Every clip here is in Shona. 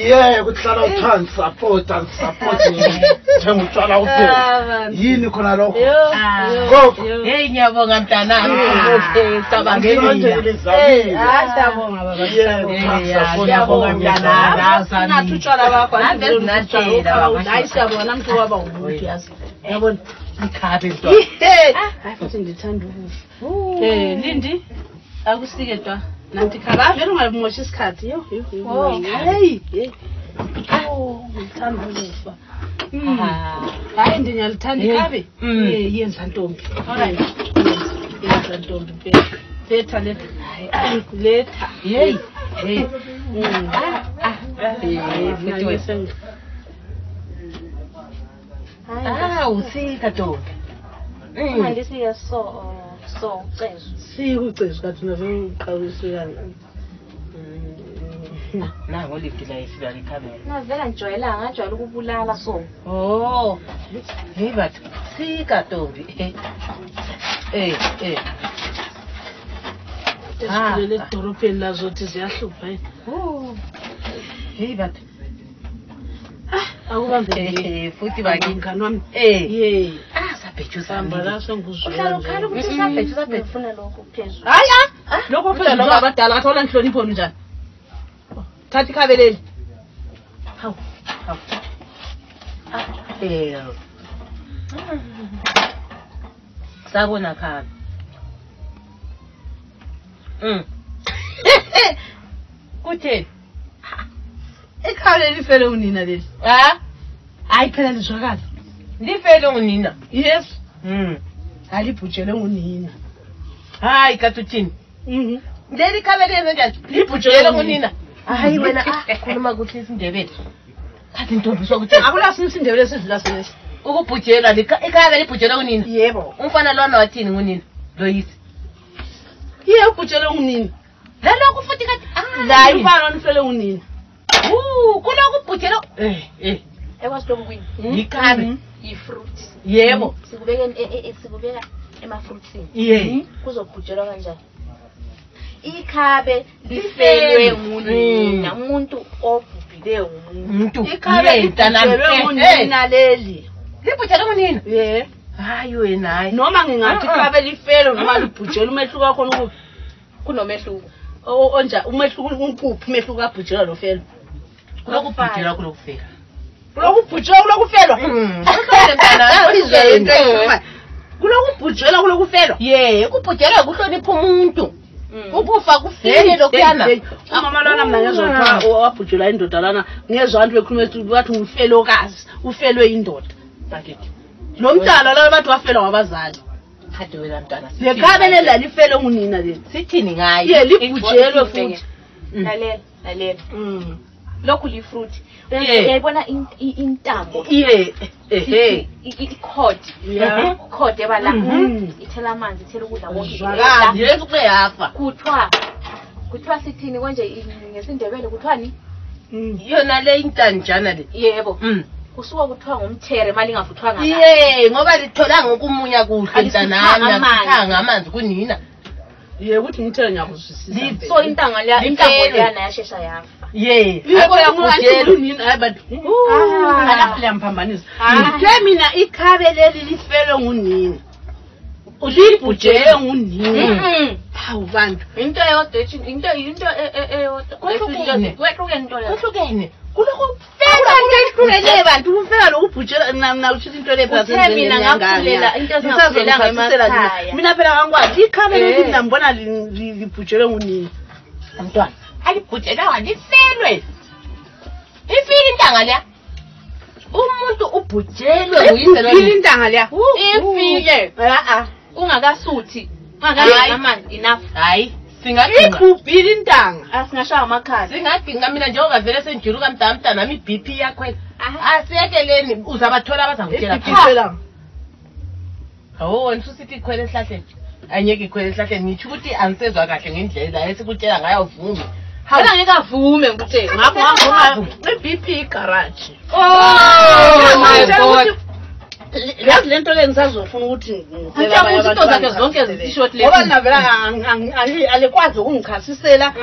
Yeah, kuhlala uthanda support and support thenga utshwala uphela yini khona lokho hey ngiyabonga mntanami cabangeni siyabonga baba siyabonga mntanami nathi utshwala bakho hayi siyabonga namntu waba umuntu yazi yabona ikhabe hayi futhi ngithanda ukufa Lindi akusike twa nathi khala vele ungabimoshi isikhathi yo hey ngithanda ukufa hayi ndiyalithanda ikhabe yenza ntombi alright yenza ntombi letha letha hey usika ntombi Mandisike so cezu. Sikucezu kathi nave uqawisela. Nango lifila ifika likhamera. Navela njwayela ngajwayela ukubulala so. Oh. Hey bathi sika ntombi. Esikhulele edorobheni lazothi ziyahlupha yini. Hey bathi akubambe futhi bakingani wami sabhethu sambala senguzwa Ukhala ukuthi sabhethu ufuna lokho phezulu. Hayi lokho phezulu abadala athola inhlonipho njani. Thatha ikhabe leli. Hawu. Sabona khabe. Kutheni? Ikhabe lifele unina leli. Hayi phela lizwakala. Lifele unina. Yes. Alibhujele unina. Hayi kathuthini. Leli khabe lenze njani? Libhujele unina. Hayi wena khuluma ukuthi isindebele. Kathi ntombi sokuthi akulasi isindebele sezilaselesi. Ukubhujela ikhabe libhujele unina. Yebo. Umfana lwana wathini ngunina? Loyisi. Ubhujele unina. Lalokho futhi kathi la imfana onifele unina. Kulokubhujela Ekwasitongwini. Ikhabe. Ifruit. Yebo. Sikubeka emafruitsini. Yey. Kuzobhujelwa kanjani? Ikhabe lifelwe ngunina, umuntu obhubhile umuntu. Ikhabe lifelwe ngunina leli. Libhujela ngunina? Yeah. Hayi wena hayi. Noma ngingathi ikhabe lifelwe noma libhujela umehluko wakho ukuthi kunomehluko. Onja umehluko unkuphi umehluko kabhujela lofelo. Kulokubhujela kulokufela. Kulokubhujela kulokufelwa. Kulokubhujela kulokufelwa. Yeah, ukubhujela kuhlonipha umuntu. Ukufa kufile lokuyana. Umama lana mina ngezwa wabhujela indoda lana ngezwa abantu bekhuluma bathi ufelokazi, ufelwe indoda. Bakithi. Lo mntana la abantu wafelwa wabazali. Hade wena mntana. Lekhabe leli lifele unina leli. Sithini ngayo? Yeah, libhujelwe futhi. Lalela. Lokhu lifruit. Uyayibona intambo. Ikhod. Yeah. Ikhod ebala. Ithela amanzi, ithela ukudla konke. Yesu kuyafa. Kuthiwa sithini konje ngesindebele kuthiwani? Yona le intanjana le. Yebo. Kusuka kuthiwa ngomthere mali ingavuthwanga. Ngoba litholanga ukumunya kuhle mntanami akuthanga amanzi kunina. Ukuthi ngithele ngiyakuzwisisa. So intanga leyana yashesha yafa. Yebo yakubhujela unina hayi but alamphambanisa. Ngithe mina ikhabe leli lifele ngunina. Ulibhujele ngunina. Hawu bantu. Into eyodwa into eyodwa. Kuhlukene. Kulokufela bantu ufela lokubhujela mina uchithi into le phela mina ngakhulela into ezingakhulelanga emakhaya. Mina phela ngangwazi ikhabe leli ngibona libhujele ngunina. Mntwana alibhujela lifelwe. Ifile intanga leya. Umuntu ubhujelwe uyizelo intanga leya. Ifile. Ungakasuthi. Ungakayi amanzi enough. Hayi. Singadinga ibhubhile intanga. Asingashaya amakhasi. Singadinga mina njengoba vele senjiruka mntamta nami iBP yakho. Asiyekeleni uzabathola abazangitshela phela. Hawo wena usithi ikhwele esihlahleni. Anyeke ikhwele esihlahleni ngithi ukuthi anisezwa kahle ngendlela esikutshela ngayo uvume. Phela ngeke avume ngikuthe. Ngakho iBP garage. Oh my God. Yazi lento le ngisazofuna ukuthi Izinto zakhe zonke zishort le. ngoba navela alikwazi ukungichasisela.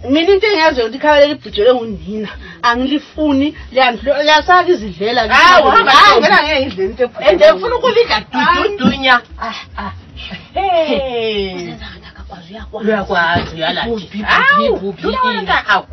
Mina into engiyaziyo ukuthi ikhaya libhujele ngunina angilifuni liyasaka izidlela Hamba ngena ngeke into ende ufuna ukulidla dudunya. Hey. Uyakwazi yala. Hawu.